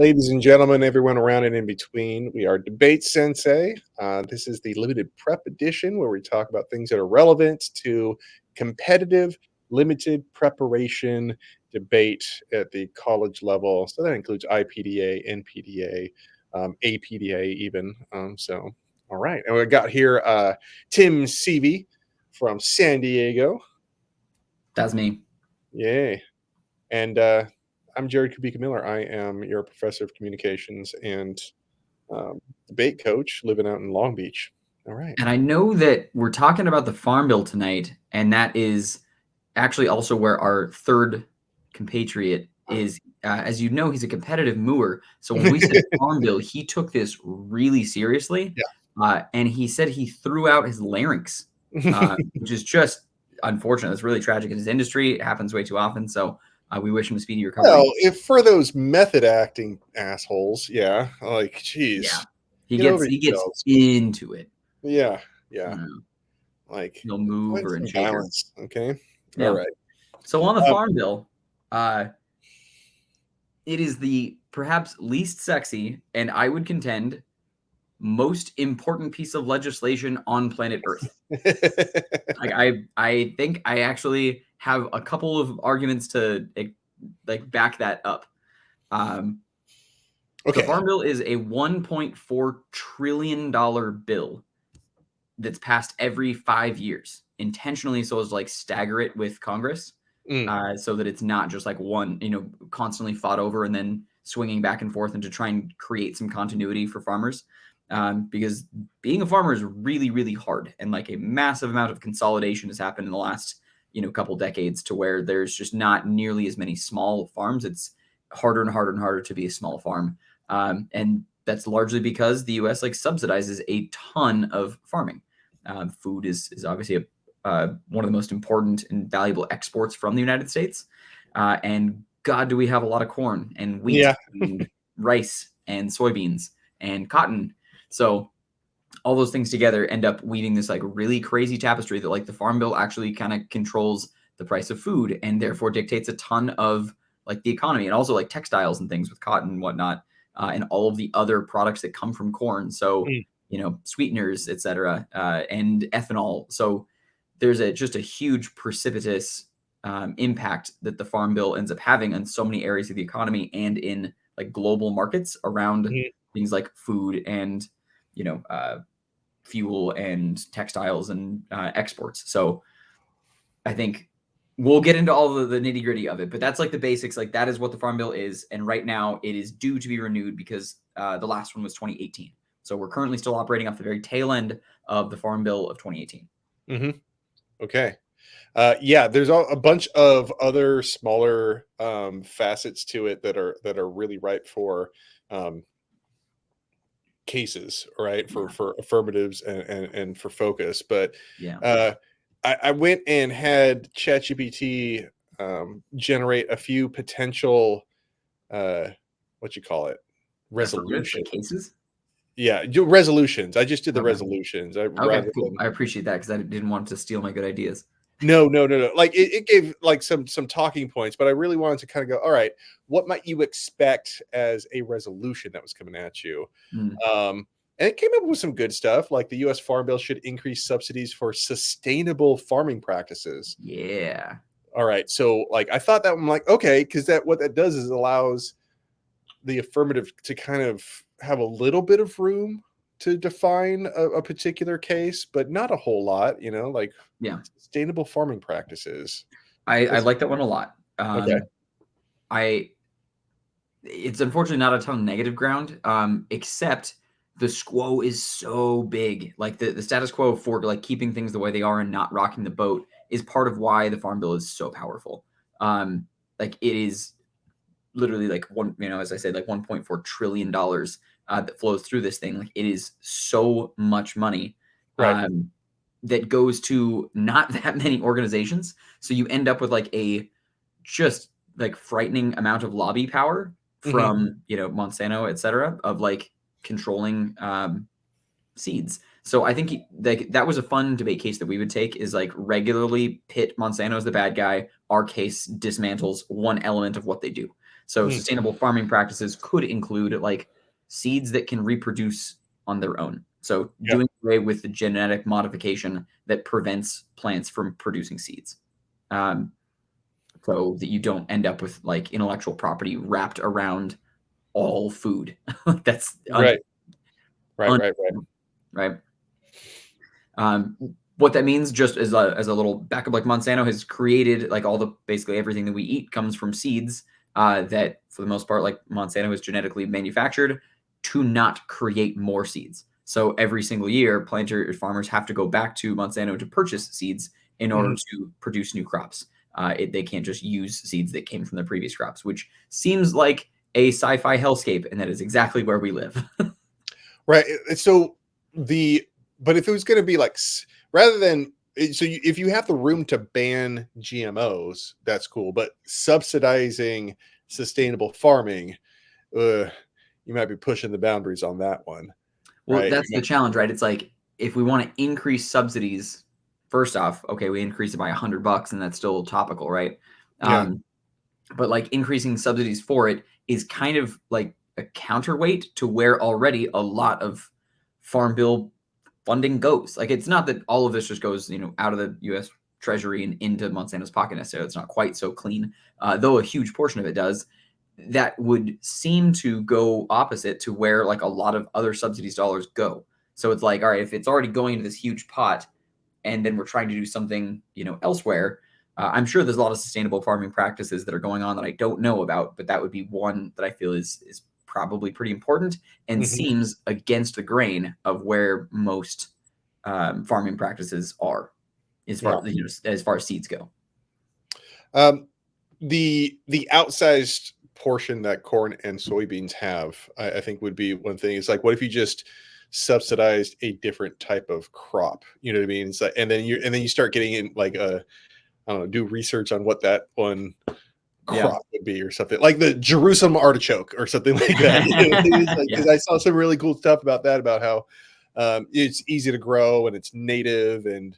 Ladies and gentlemen, everyone around and in between, we are DebateSensei. This is the limited prep edition where we talk about things that are relevant to competitive, limited preparation debate at the college level. So that includes IPDA, NPDA, APDA even. All right. And we got here Tim Seavey from San Diego. That's me. Yay. And I'm Jared Kubicka-Miller. I am your professor of communications and debate coach living out in Long Beach. All right. And I know that we're talking about the Farm Bill tonight, and that is actually also where our third compatriot is. As you know, he's a competitive mooer. So when we said Farm Bill, he took this really seriously. Yeah. And he said he threw out his larynx, which is just unfortunate. It's really tragic in his industry. It happens way too often. So we wish him a speedy recovery. Well, if for those method acting assholes, yeah, like, geez. Yeah. He gets into it. Yeah. Like, he'll move or balance. Okay. Yeah. All right. So on the Farm Bill, it is the perhaps least sexy, and I would contend most important piece of legislation on planet Earth. I think I actually have a couple of arguments to back that up. The Farm Bill is a $1.4 trillion bill that's passed every 5 years, intentionally so as stagger it with Congress, so that it's not just one, constantly fought over and then swinging back and forth, and to try and create some continuity for farmers. Because being a farmer is really, really hard, and a massive amount of consolidation has happened in the last, couple decades, to where there's just not nearly as many small farms. It's harder and harder and harder to be a small farm. And that's largely because the U.S. subsidizes a ton of farming. Food is obviously one of the most important and valuable exports from the United States. And God, do we have a lot of corn and wheat and rice and soybeans and cotton. So all those things together end up weaving this really crazy tapestry that the Farm Bill actually kind of controls the price of food, and therefore dictates a ton of the economy, and also textiles and things with cotton and whatnot, and all of the other products that come from corn. So, sweeteners, etc., and ethanol. So there's just a huge precipitous impact that the Farm Bill ends up having on so many areas of the economy and in global markets around things like food and, fuel and textiles and exports. So I think we'll get into all the nitty gritty of it, but that's the basics. That is what the Farm Bill is. And right now it is due to be renewed because the last one was 2018. So we're currently still operating off the very tail end of the Farm Bill of 2018. Okay. There's a bunch of other smaller facets to it that are really ripe for cases, right? For affirmatives and for focus. But I went and had ChatGPT generate a few potential resolution cases. Yeah, resolutions. I just did the resolutions. Cool. I appreciate that, because I didn't want to steal my good ideas. No. It gave some talking points, but I really wanted to kind of go, all right, what might you expect as a resolution that was coming at you? And it came up with some good stuff, like the U.S. Farm Bill should increase subsidies for sustainable farming practices. Yeah. All right. So I thought that, I'm okay, because what that does is allows the affirmative to kind of have a little bit of room to define a particular case, but not a whole lot, sustainable farming practices. I like that one a lot. It's unfortunately not a ton of negative ground, except the squo is so big. The status quo for keeping things the way they are and not rocking the boat is part of why the Farm Bill is so powerful. It is literally as I said, $1.4 trillion that flows through this thing. It is so much money that goes to not that many organizations. So you end up with a just frightening amount of lobby power from Monsanto, etc., of controlling seeds. So I think that was a fun debate case that we would take, is regularly pit Monsanto as the bad guy. Our case dismantles one element of what they do. So sustainable farming practices could include like seeds that can reproduce on their own. So doing away with the genetic modification that prevents plants from producing seeds. So that you don't end up with like intellectual property wrapped around all food. That's right. What that means, just as a little backup, like Monsanto has created like basically everything that we eat comes from seeds that for the most part, like Monsanto is genetically manufactured to not create more seeds. So every single year, farmers have to go back to Monsanto to purchase seeds in order to produce new crops. They can't just use seeds that came from the previous crops, which seems like a sci-fi hellscape, and that is exactly where we live. Right. So but if it was going to be like, rather than, if you have the room to ban GMOs, that's cool. But subsidizing sustainable farming, you might be pushing the boundaries on that one. Well, that's the challenge, right? It's like, if we want to increase subsidies, first off, okay, we increase it by $100 and that's still topical, right? Yeah. But like increasing subsidies for it is kind of like a counterweight to where already a lot of farm bill funding goes. Like, it's not that all of this just goes, out of the U.S. Treasury and into Monsanto's pocket necessarily. It's not quite so clean, though a huge portion of it does. That would seem to go opposite to where like a lot of other subsidies dollars go. So it's like, all right, if it's already going into this huge pot, and then we're trying to do something, elsewhere. I'm sure there's a lot of sustainable farming practices that are going on that I don't know about, but that would be one that I feel is probably pretty important and seems against the grain of where most farming practices are, as far as far as seeds go. The outsized portion that corn and soybeans have, I think, would be one thing. It's like, what if you just subsidized a different type of crop? You know what I mean? It's like, and then you start getting in like I don't know, do research on what that one crop would be or something, like the Jerusalem artichoke or something like that. Because I saw some really cool stuff about that, about how it's easy to grow and it's native, and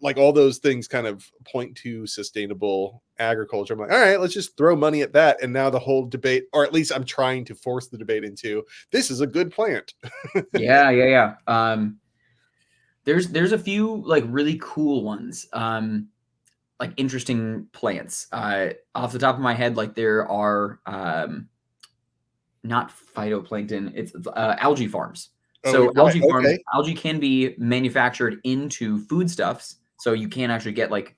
like all those things kind of point to sustainable agriculture. I'm like, all right, let's just throw money at that. And now the whole debate, or at least I'm trying to force the debate into, this is a good plant. Yeah. There's a few like really cool ones, like interesting plants. Off the top of my head, like there are not phytoplankton, it's algae farms. So algae can be manufactured into foodstuffs. So you can actually get like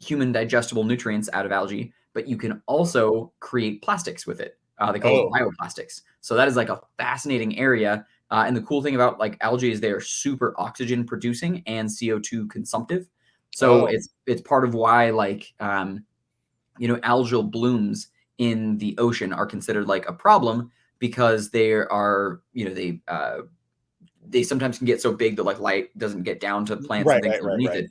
human digestible nutrients out of algae, but you can also create plastics with it. They call it bioplastics. So that is like a fascinating area. And the cool thing about like algae is they are super oxygen producing and CO2 consumptive. So it's part of why like algal blooms in the ocean are considered like a problem, because they are they sometimes can get so big that like light doesn't get down to plants and things underneath it.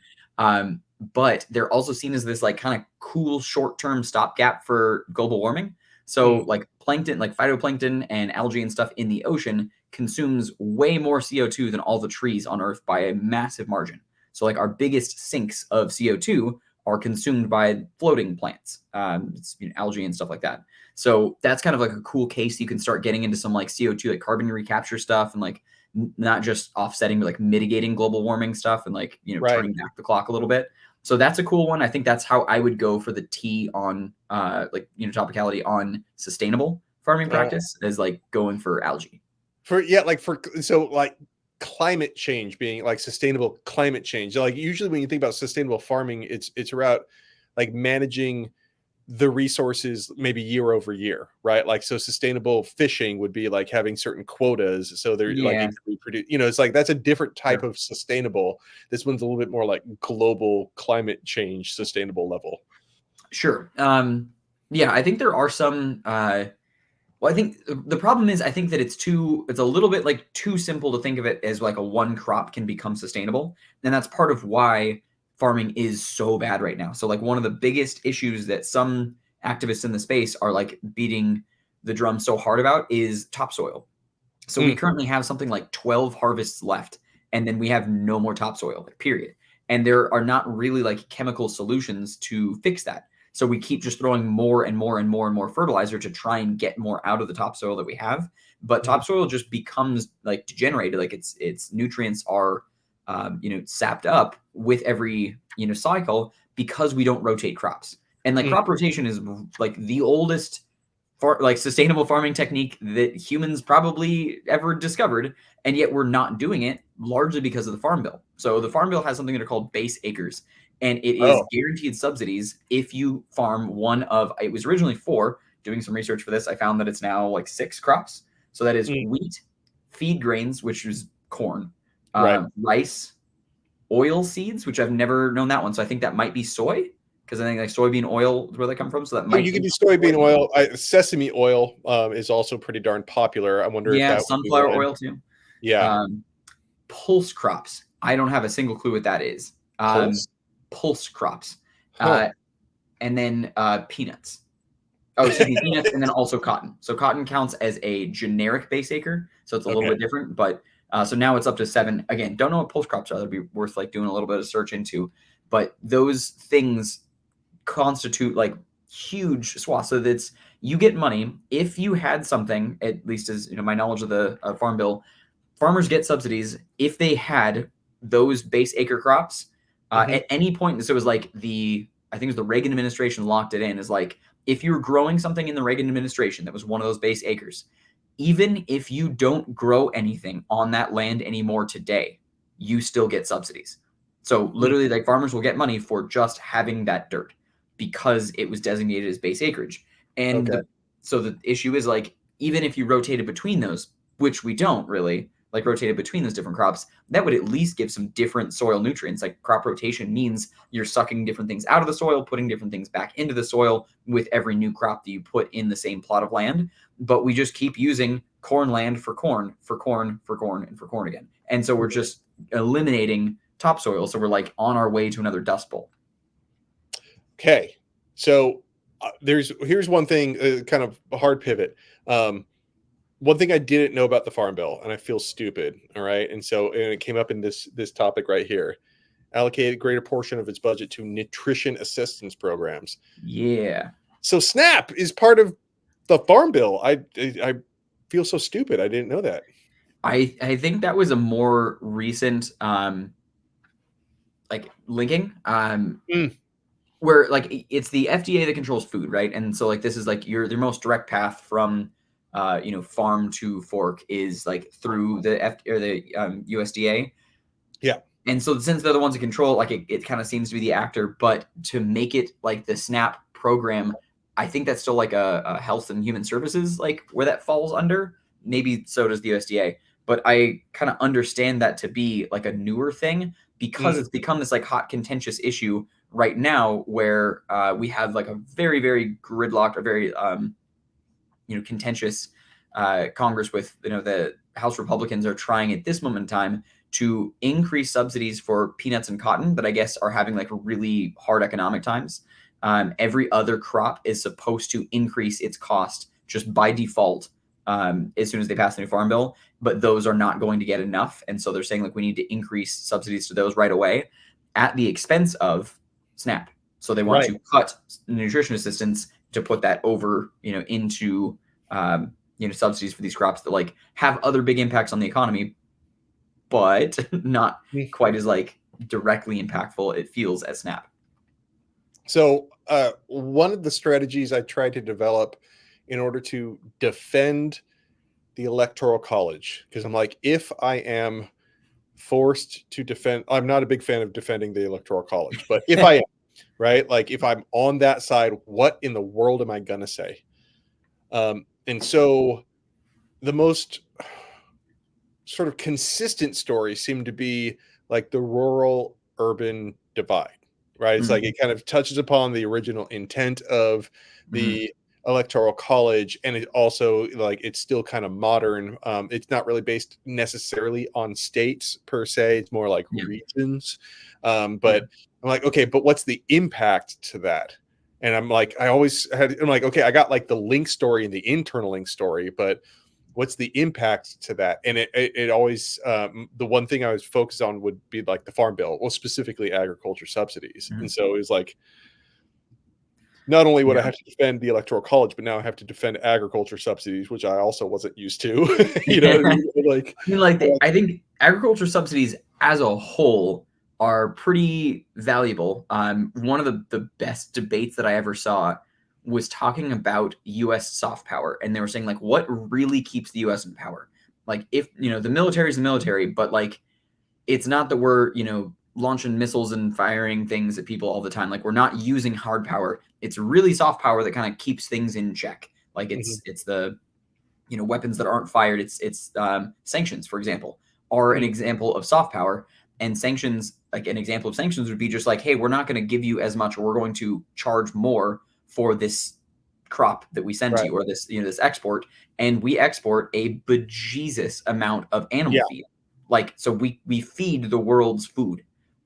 But they're also seen as this like kind of cool short-term stopgap for global warming. So like plankton, like phytoplankton and algae and stuff in the ocean consumes way more CO2 than all the trees on Earth by a massive margin. So like our biggest sinks of CO2 are consumed by floating plants, algae and stuff like that. So that's kind of like a cool case. You can start getting into some like CO2, like carbon recapture stuff, and like not just offsetting, but like mitigating global warming stuff, and like, turning back the clock a little bit. So that's a cool one. I think that's how I would go for the T on topicality on sustainable farming practice, is like going for algae. Climate change being like sustainable climate change. Like usually when you think about sustainable farming, it's about like managing the resources maybe year over year, right? Like, so sustainable fishing would be like having certain quotas, so they're like, it can reproduce, it's like that's a different type of sustainable. This one's a little bit more like global climate change sustainable level. Sure. I think there are some well, I think the problem is, I think that it's a little bit like too simple to think of it as like a one crop can become sustainable. And that's part of why farming is so bad right now. So like one of the biggest issues that some activists in the space are like beating the drum so hard about is topsoil. So we currently have something like 12 harvests left, and then we have no more topsoil, like, period. And there are not really like chemical solutions to fix that. So we keep just throwing more and more and more and more fertilizer to try and get more out of the topsoil that we have. But topsoil just becomes like degenerated, like its nutrients are sapped up with every cycle because we don't rotate crops. And like crop rotation is like the oldest sustainable farming technique that humans probably ever discovered, and yet we're not doing it largely because of the Farm Bill. So the Farm Bill has something that are called base acres, and it is guaranteed subsidies if you farm one of, it was originally 4. Doing some research for this, I found that it's now like 6 crops. So that is wheat, feed grains, which is corn, rice, oil seeds, which I've never known that one. So I think that might be soy, because I think like soybean oil is where they come from. So that might you can do soybean oil. Sesame oil is also pretty darn popular. I wonder if that sunflower oil too. Yeah. Pulse crops. I don't have a single clue what that is. Pulse crops. And then peanuts. Oh, excuse me, peanuts, and then also cotton. So cotton counts as a generic base acre, so it's a little bit different. But so now it's up to 7. Again, don't know what pulse crops are. That'd be worth like doing a little bit of search into. But those things constitute like huge swaths. So that's, you get money if you had something. At least as my knowledge of the Farm Bill, farmers get subsidies if they had those base acre crops at any point. So it was like I think it was the Reagan administration locked it in, is like, if you're growing something in the Reagan administration that was one of those base acres, even if you don't grow anything on that land anymore today, you still get subsidies. So literally, like, farmers will get money for just having that dirt because it was designated as base acreage. And so the issue is, like, even if you rotated between those, which we don't really, like, rotated between those different crops, that would at least give some different soil nutrients. Like, crop rotation means you're sucking different things out of the soil, putting different things back into the soil with every new crop that you put in the same plot of land. But we just keep using corn land for corn, for corn, for corn, and for corn again. And so we're just eliminating topsoil. So we're like on our way to another dust bowl. Okay. So here's one thing, kind of a hard pivot. One thing I didn't know about the Farm Bill, and I feel stupid. All right. And it came up in this topic right here. Allocated a greater portion of its budget to nutrition assistance programs. Yeah. So SNAP is part of the Farm Bill. I feel so stupid. I didn't know that. I think that was a more recent like linking. Where like it's the FDA that controls food, right? And so like this is like your most direct path from farm to fork is like through the USDA. Yeah. And so since they're the ones that control, like it kind of seems to be the actor, but to make it like the SNAP program, I think that's still like a health and human services, like where that falls under. Maybe so does the USDA, but I kind of understand that to be like a newer thing because it's become this like hot contentious issue right now where we have like a very, very gridlocked or very contentious Congress with the House Republicans are trying at this moment in time to increase subsidies for peanuts and cotton that I guess are having like really hard economic times. Every other crop is supposed to increase its cost just by default as soon as they pass the new Farm Bill, but those are not going to get enough. And so they're saying like we need to increase subsidies to those right away at the expense of SNAP. So they want to cut nutrition assistance to put that over, into subsidies for these crops that like have other big impacts on the economy, but not quite as like directly impactful it feels as SNAP. So one of the strategies I tried to develop in order to defend the Electoral College, because I'm like, if I am forced to defend, I'm not a big fan of defending the Electoral College, but if I am, right, like if I'm on that side, what in the world am I going to say? And so the most sort of consistent stories seem to be like the rural urban divide, right? It's like it kind of touches upon the original intent of the Electoral College, and it also like it's still kind of modern. It's not really based necessarily on states per se, it's more like regions. But I'm like, okay, but what's the impact to that? And I'm like, I'm like, okay, I got like the link story and the internal link story, but what's the impact to that? And it always, the one thing I was focused on would be like the Farm Bill, well, specifically agriculture subsidies. And so it was like, not only would I Yeah. have to defend the Electoral College, but now I have to defend agriculture subsidies, which I also wasn't used to. You know what I mean? Like, I mean, like, I think agriculture subsidies as a whole are pretty valuable. One of the best debates that I ever saw was talking about U.S. soft power, and they were saying like, what really keeps the U.S. in power? Like, if the military is the military, but like, it's not that we're launching missiles and firing things at people all the time. Like, we're not using hard power. It's really soft power that kind of keeps things in check. Like, it's the weapons that aren't fired. It's sanctions, for example, are an example of soft power. And sanctions, like an example of sanctions would be just like, hey, we're not going to give you as much, or we're going to charge more for this crop that we send to you, or this this export, and we export a bejesus amount of animal feed. Like, so we feed the world's food,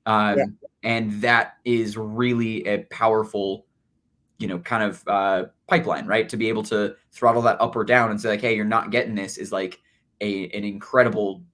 and that is really a powerful kind of pipeline, right? To be able to throttle that up or down and say like, hey, you're not getting this, is like an incredible,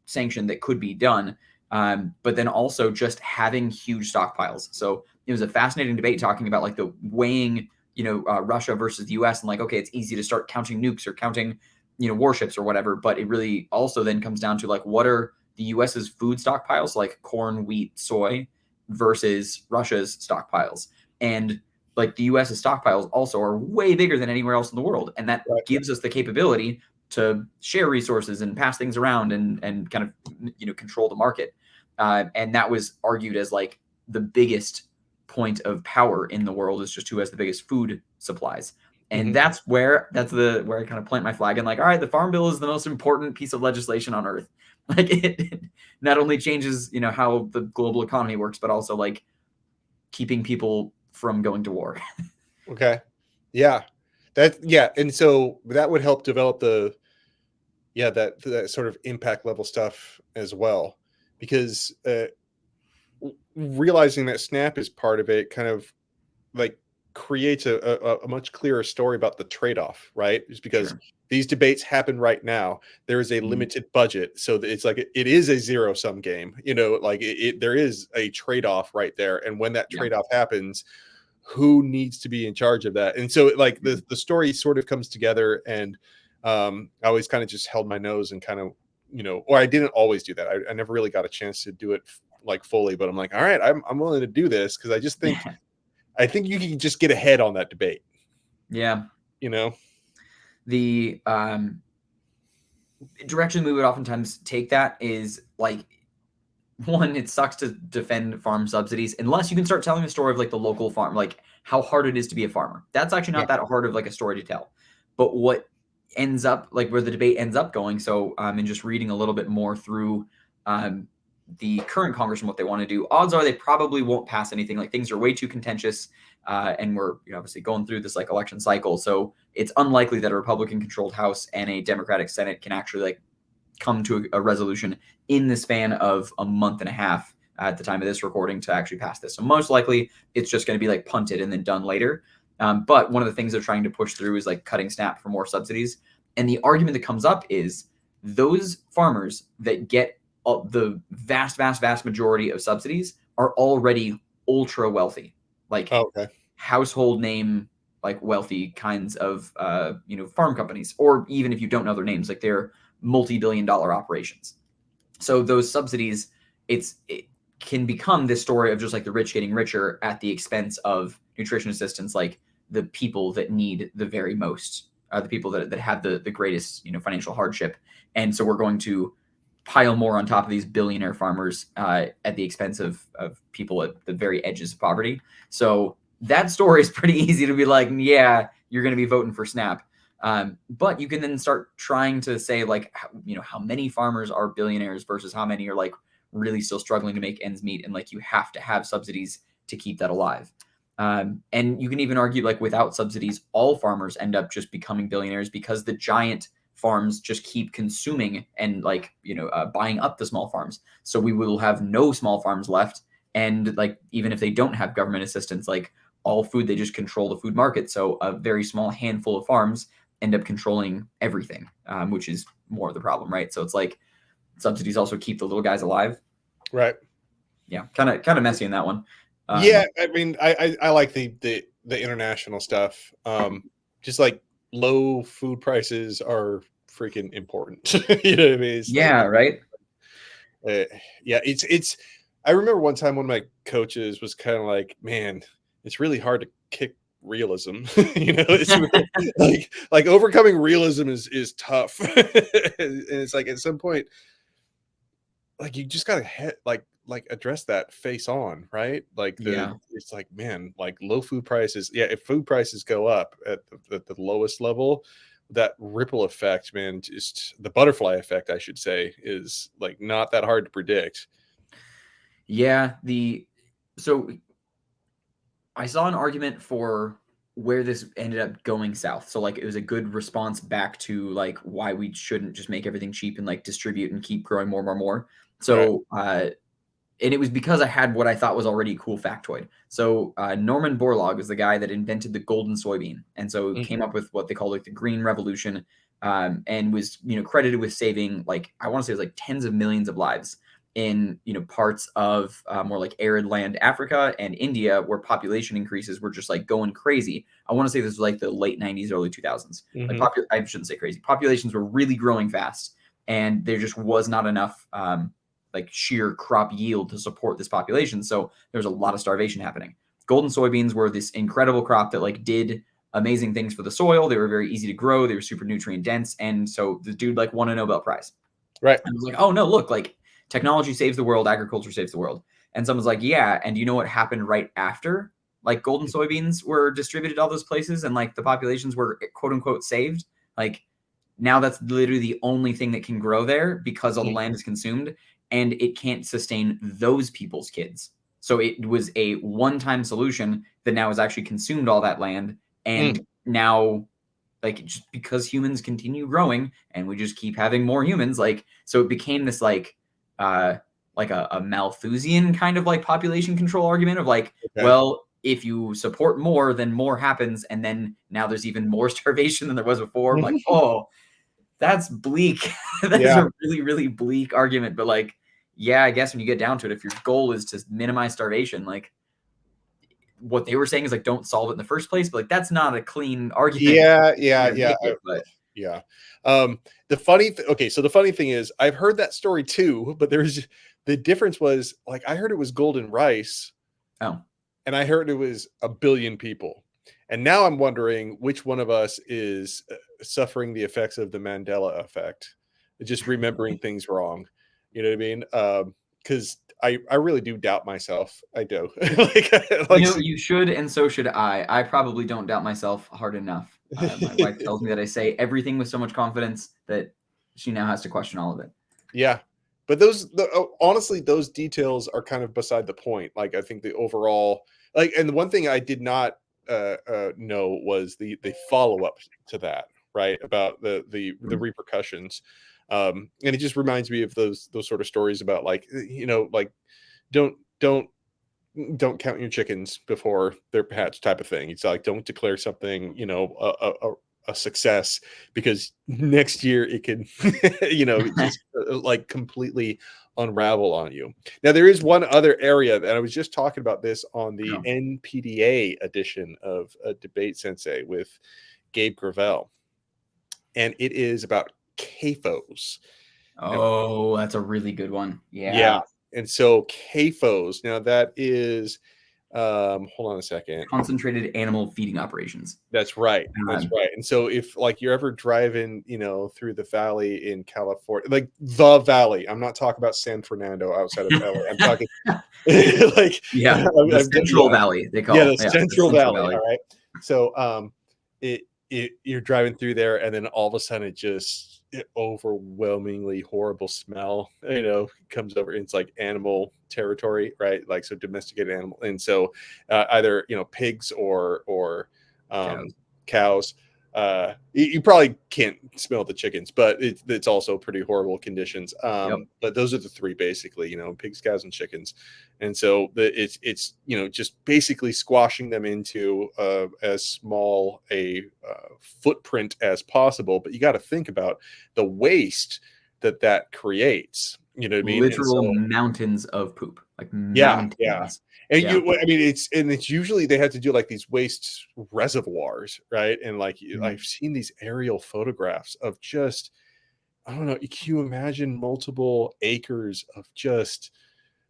sanction that could be done. But then also just having huge stockpiles. So it was a fascinating debate talking about like the weighing, Russia versus the US, and like, okay, it's easy to start counting nukes or counting, warships or whatever. But it really also then comes down to like, what are the US's food stockpiles, like corn, wheat, soy, versus Russia's stockpiles. And like the US's stockpiles also are way bigger than anywhere else in the world. And that gives us the capability to share resources and pass things around and kind of, control the market. And that was argued as like the biggest point of power in the world, is just who has the biggest food supplies. And that's where I kind of plant my flag, and like, all right, the Farm Bill is the most important piece of legislation on earth. Like, it not only changes, how the global economy works, but also like keeping people from going to war. Okay. Yeah. And so that would help develop that sort of impact level stuff as well, because realizing that SNAP is part of it kind of like creates a much clearer story about the trade-off, right? Just because these debates happen right now, there is a limited budget, so it's like it is a zero-sum game, like there is a trade-off right there, and when that trade-off happens, who needs to be in charge of that? And so like the story sort of comes together, and I always kind of just held my nose and kind of, or I didn't always do that. I never really got a chance to do it like fully, but I'm like, all right, I'm willing to do this, because I just think I think you can just get ahead on that debate. Yeah. The direction we would oftentimes take that is like, one, it sucks to defend farm subsidies unless you can start telling the story of like the local farm, like how hard it is to be a farmer. That's actually not that hard of like a story to tell. But what ends up, like where the debate ends up going, so and just reading a little bit more through the current Congress and what they want to do, odds are they probably won't pass anything. Like, things are way too contentious, and we're obviously going through this like election cycle, so it's unlikely that a Republican controlled House and a Democratic Senate can actually like come to a resolution in the span of a month and a half at the time of this recording to actually pass this. So most likely it's just going to be like punted and then done later. But one of the things they're trying to push through is like cutting SNAP for more subsidies. And the argument that comes up is those farmers that get the vast majority of subsidies are already ultra wealthy, like household name, like wealthy kinds of farm companies, or even if you don't know their names, like they're multi-billion-dollar operations. So those subsidies, it can become this story of just like the rich getting richer at the expense of nutrition assistance, like the people that need the very most, the people that have the greatest financial hardship. And so we're going to pile more on top of these billionaire farmers at the expense of people at the very edges of poverty. So that story is pretty easy to be like, yeah, you're going to be voting for SNAP. But you can then start trying to say like, how many farmers are billionaires versus how many are like really still struggling to make ends meet. And like, you have to have subsidies to keep that alive. And you can even argue like without subsidies, all farmers end up just becoming billionaires because the giant farms just keep consuming and like, buying up the small farms. So we will have no small farms left. And like, even if they don't have government assistance, like all food, they just control the food market. So a very small handful of farms end up controlling everything, which is more of the problem, right? So it's like subsidies also keep the little guys alive. Right. Yeah, kind of messy in that one. Yeah, I mean, I like the the international stuff. Just like low food prices are freaking important. You know what I mean? It's Yeah, like, right. yeah, it's. I remember one time one of my coaches was kind of like, "Man, it's really hard to kick realism." You know, it's like overcoming realism is tough, and it's like at some point, like you just gotta like address that face on, right? Like Yeah. it's like, man, like low food prices. Yeah, if food prices go up at the lowest level, that ripple effect, man, just the butterfly effect, I should say, is like not that hard to predict. Yeah, so I saw an argument for where this ended up going south. So like it was a good response back to like why we shouldn't just make everything cheap and like distribute and keep growing more and more and more. Right. So and it was because I had what I thought was already a cool factoid. So Norman Borlaug was the guy that invented the golden soybean, and so Mhm. came up with what they call like the green revolution, and was credited with saving like I want to say it was like tens of millions of lives in parts of more like arid land Africa and India where population increases were just like going crazy. I want to say this was like the late 90s, early 2000s. Like Mhm. I shouldn't say crazy. Populations were really growing fast, and there just was not enough like sheer crop yield to support this population. So there was a lot of starvation happening. Golden soybeans were this incredible crop that like did amazing things for the soil. They were very easy to grow. They were super nutrient dense. And so the dude like won a Nobel Prize. Right. And I was like, oh no, look, like technology saves the world, agriculture saves the world. And someone's like, yeah. And you know what happened right after? Like golden soybeans were distributed to all those places and like the populations were quote unquote saved. Like now that's literally the only thing that can grow there because all the Mhm. land is consumed and it can't sustain those people's kids. So it was a one-time solution that now has actually consumed all that land. Mm. And now, like, just because humans continue growing and we just keep having more humans, like, so it became this like a Malthusian kind of like population control argument of like, Okay. well, if you support more, then more happens, and then now there's even more starvation than there was before. I'm like, oh, that's bleak. That is Yeah. a really, really bleak argument. But like, yeah, I guess when you get down to it, if your goal is to minimize starvation, like what they were saying is like don't solve it in the first place. But like that's not a clean argument Yeah. Yeah. to Yeah. make it. But Yeah. The funny okay, so the funny thing is I've heard that story too, but there's the difference was like I heard it was golden rice oh, and I heard it was a billion people. And now I'm wondering which one of us is suffering the effects of the Mandela effect, just remembering things wrong. You know what I mean? Because I really do doubt myself. I do. like you should, and so should I. I probably don't doubt myself hard enough. My wife tells me that I say everything with so much confidence that she now has to question all of it. Yeah. But honestly, those details are kind of beside the point. Like, I think the overall, like, and the one thing I did not know was the follow up to that, right? About the repercussions, and it just reminds me of those sort of stories about like like don't don't don't count your chickens before they're hatched type of thing. It's like don't declare something a success because next year it could just like completely unravel on you. Now there is one other area that I was just talking about this on the Oh. NPDA edition of Debate Sensei with Gabe Gravel, and it is about CAFOs. Now, Oh, that's a really good one. yeah, Yeah. and so CAFOs, now that is hold on a second. Concentrated animal feeding operations. That's right. That's Um, right. And so if like you're ever driving, through the valley in California, like the valley, I'm not talking about San Fernando outside of LA. I'm talking like yeah, the Central yeah, Valley, they yeah, call. the Yeah, the Central Central Valley. Valley. All right. So you're driving through there and then all of a sudden overwhelmingly horrible smell, comes over. It's like animal territory, right? Like so domesticated animal. And so either pigs or um, Cows. cows. You probably can't smell the chickens, but it's also pretty horrible conditions. Yep. But those are the three basically, pigs, cows, and chickens. And so it's just basically squashing them into as small a footprint as possible. But you got to think about the waste that creates. You know what I mean? And Literal so, mountains of poop, like yeah, yeah. mountains. And Yeah. I mean, it's usually they have to do like these waste reservoirs, right? And like I've seen these aerial photographs of just, I don't know, can you imagine multiple acres of just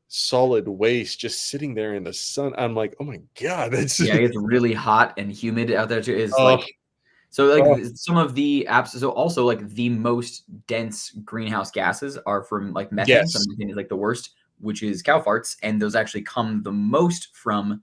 solid waste just sitting there in the sun? I'm like, oh my God, that's Yeah, it's really hot and humid out there too. Is oh, like so like oh some of the apps. So also like the most dense greenhouse gases are from like methane. So yes, methane is like the worst, which is cow farts, and those actually come the most from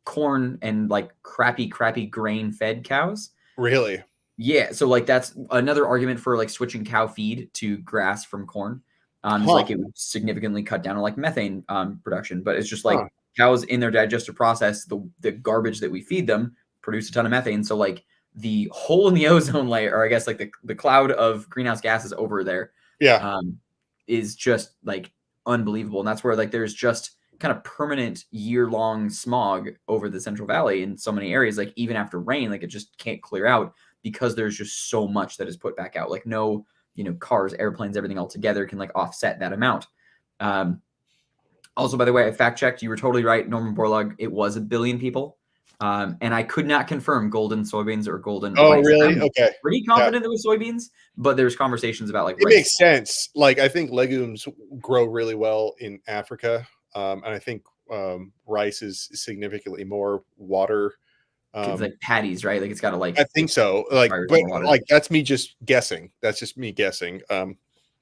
corn and like crappy grain fed cows. really, Yeah, so like that's another argument for like switching cow feed to grass from corn. Is huh, like it would significantly cut down on like methane production, but it's just like huh, cows in their digestive process, the garbage that we feed them produce a ton of methane. So like the hole in the ozone layer, or I guess like the cloud of greenhouse gases over there, yeah, um, is just like unbelievable, and that's where like there's just kind of permanent year-long smog over the Central Valley in so many areas. Like even after rain, like it just can't clear out because there's just so much that is put back out. Like no, cars, airplanes, everything all together can like offset that amount. Also, by the way, I fact checked. You were totally right, Norman Borlaug. It was 1 billion people, and I could not confirm golden soybeans or golden oh rice. really? I'm Okay, pretty yeah. confident it was soybeans, but there's conversations about like It rice makes sense. Like, I think legumes grow really well in Africa, and I think rice is significantly more water. because like patties, right? Like it's got to I like think so. Like, requires but more water. like that's me just guessing. That's just me guessing.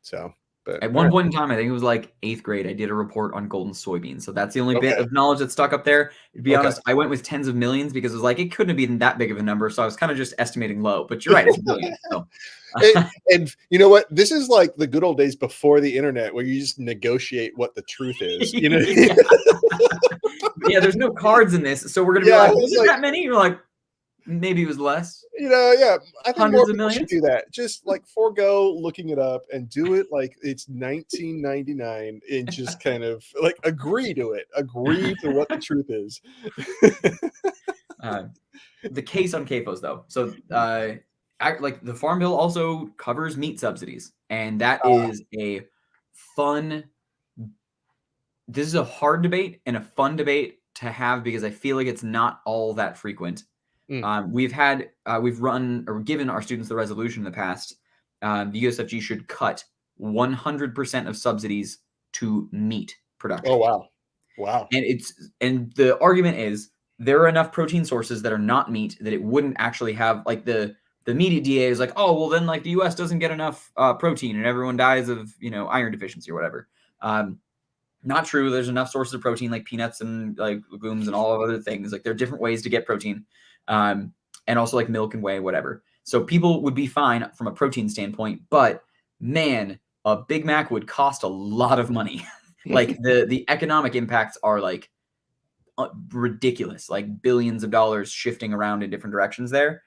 So, but At all one right, point in time, I think it was like 8th grade, I did a report on golden soybeans. So that's the only bit okay, of knowledge that stuck up there. To be okay. honest, I went with tens of millions because it was like it couldn't have been that big of a number. So I was kind of just estimating low. But you're right, it's 1 billion. So And you know what? This is like the good old days before the internet, where you just negotiate what the truth is. You know? yeah. Yeah, there's no cards in this. So we're gonna be Yeah, like, was it's it like, that many? You're like, maybe it was less. yeah. I think more Hundreds of people should millions. do that. Just like forego looking it up and do it like it's 1999, and just kind of like agree to it. Agree to what the truth is. Uh, the case on CAFOs though. So like the Farm Bill also covers meat subsidies, and that is a fun. This is a hard debate and a fun debate to have because I feel like it's not all that frequent. Mm, We've run or given our students the resolution in the past. The USFG should cut 100% of subsidies to meat oh production. wow, wow. And the argument is there are enough protein sources that are not meat that it wouldn't actually have like the media DA is like, oh well then like the US doesn't get enough protein and everyone dies of iron deficiency or whatever. Not true. There's enough sources of protein like peanuts and like legumes and all of other things. Like there are different ways to get protein, and also like milk and whey, whatever. So people would be fine from a protein standpoint, but man, a Big Mac would cost a lot of money. Like the economic impacts are like ridiculous, like billions of dollars shifting around in different directions there.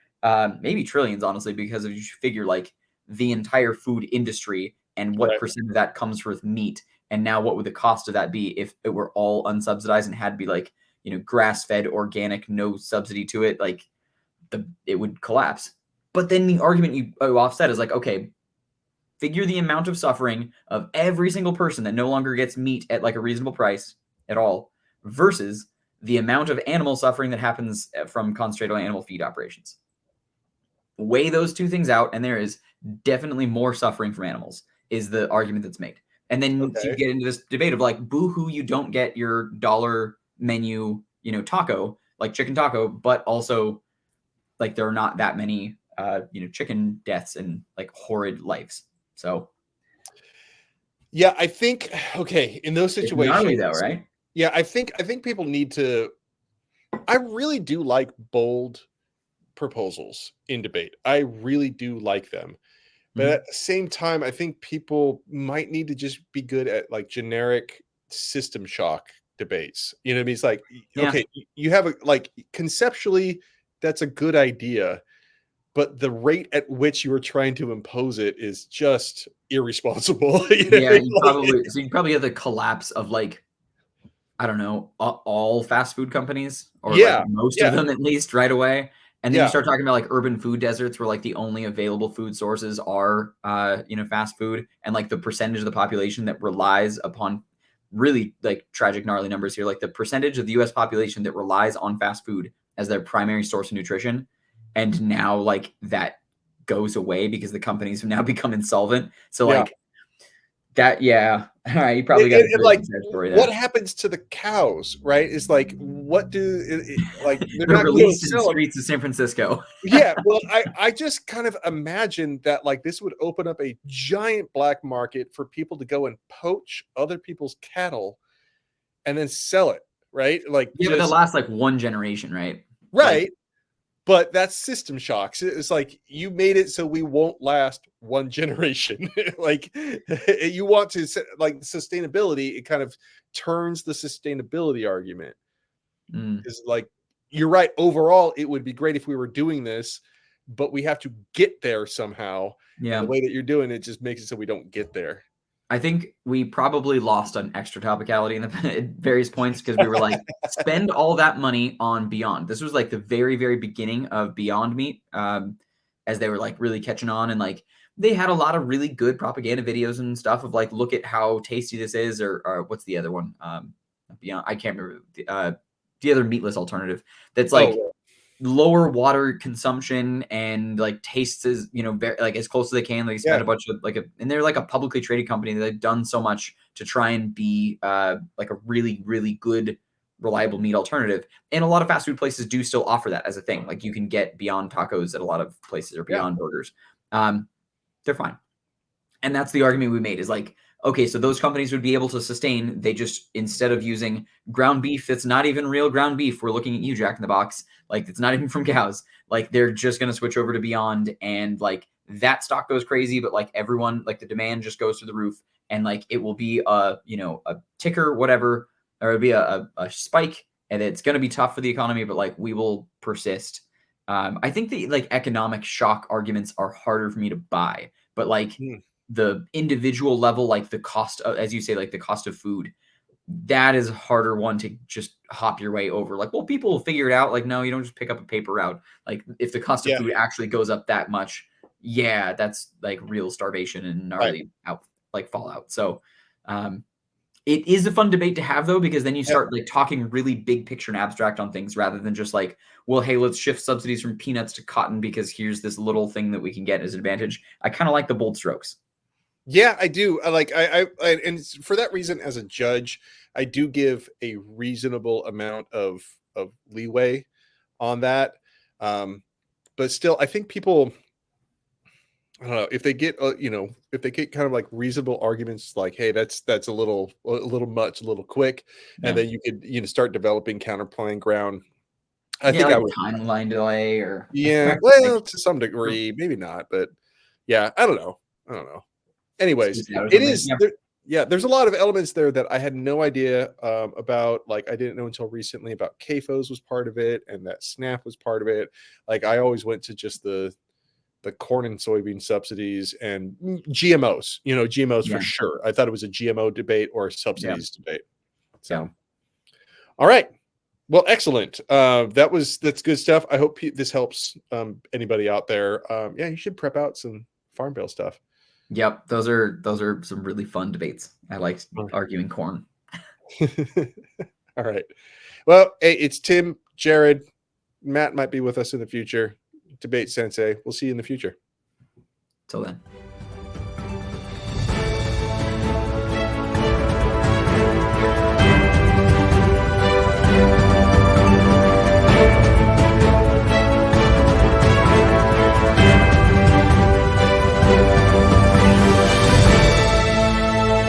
Maybe trillions, honestly, because if you figure like the entire food industry and what Right. percent of that comes with meat, and now what would the cost of that be if it were all unsubsidized and had to be like grass-fed, organic, no subsidy to it? Like it would collapse. But then the argument you offset is like, okay, figure the amount of suffering of every single person that no longer gets meat at like a reasonable price at all versus the amount of animal suffering that happens from concentrated on animal feed operations. Weigh those two things out, and there is definitely more suffering from animals, is the argument that's made. And then you Okay. get into this debate of like, boo-hoo, you don't get your dollar menu, taco, like chicken taco, but also like there are not that many, chicken deaths and like horrid lives. So Yeah, I think okay, in those it's gnarly situations, though, right? yeah, I think people need to. I really do like bold proposals in debate. I really do like them. But Mm-hmm. at the same time, I think people might need to just be good at like generic system shock debates. You know what I mean? It's like, Yeah. okay, you have a like conceptually, that's a good idea, but the rate at which you are trying to impose it is just irresponsible. You know what I Yeah, mean? Like, you probably have the collapse of like, I don't know, all fast food companies or like yeah, most of yeah, them at least right away. And then you start talking about like urban food deserts where like the only available food sources are, fast food, and like the percentage of the population that relies upon really like tragic, gnarly numbers here. Like the percentage of the US population that relies on fast food as their primary source of nutrition. And now like that goes away because the companies have now become insolvent. So like that, yeah. All right. You probably got a good like story there. what happens to the cows, right? It's like, what do like they're They're not going to released in the sell them. streets of San Francisco. Yeah, well, I just kind of imagine that like this would open up a giant black market for people to go and poach other people's cattle and then sell it, right? Like Yeah, but that just lasts like one generation, right? Like, right. But that's system shocks. It's like you made it so we won't last one generation. Like you want to like sustainability, it kind of turns the sustainability argument. Is like you're right. Overall, it would be great if we were doing this, but we have to get there somehow. yeah. And the way that you're doing it just makes it so we don't get there. I think we probably lost on extra topicality in the at various points because we were like, spend all that money on Beyond. This was like the very, very beginning of Beyond Meat, as they were like really catching on, and like they had a lot of really good propaganda videos and stuff of like, look at how tasty this is, or what's the other one? Beyond, I can't remember the other meatless alternative that's like lower water consumption and like tastes as very, like as close as they can. They spend a bunch of and they're like a publicly traded company. They've done so much to try and be like a really, really good, reliable meat alternative. And a lot of fast food places do still offer that as a thing. Like you can get Beyond Tacos at a lot of places, or Beyond Burgers. They're fine. And that's the argument we made, is like, okay, so those companies would be able to sustain. They just, instead of using ground beef that's not even real ground beef, we're looking at you, Jack in the Box, like it's not even from cows. Like they're just going to switch over to Beyond, and like that stock goes crazy, but like everyone, like the demand just goes through the roof, and like it will be a ticker, whatever, or it'll be a spike, and it's going to be tough for the economy, but like we will persist. I think the like economic shock arguments are harder for me to buy, but like the individual level, like the cost of, as you say, like the cost of food, that is a harder one to just hop your way over. Like, well, people will figure it out. Like, no, you don't just pick up a paper route. Like if the cost of food actually goes up that much, yeah, that's like real starvation and gnarly fallout. So it is a fun debate to have, though, because then you start like talking really big picture and abstract on things, rather than just like, well, hey, let's shift subsidies from peanuts to cotton because here's this little thing that we can get as an advantage. I kind of like the bold strokes. Yeah, I do. I and for that reason, as a judge, I do give a reasonable amount of leeway on that. But still, I think people, I don't know, if they get if they get kind of like reasonable arguments, like, hey, that's a little much, a little quick, and then you could start developing counterplaying ground. I think like I would timeline delay, or well, to some degree, maybe not, but yeah, I don't know. Anyways, it is there's a lot of elements there that I had no idea about. Like I didn't know until recently about CAFOs was part of it, and that SNAP was part of it. Like I always went to just the corn and soybean subsidies and GMOs, GMOs for sure. I thought it was a GMO debate or a subsidies debate. So, all right. Well, excellent. That's good stuff. I hope this helps anybody out there. Yeah, you should prep out some Farm Bill stuff. Yep, those are some really fun debates. I liked arguing corn. All right. Well, hey, it's Tim, Jared, Matt might be with us in the future. DebateSensei. We'll see you in the future. Till then.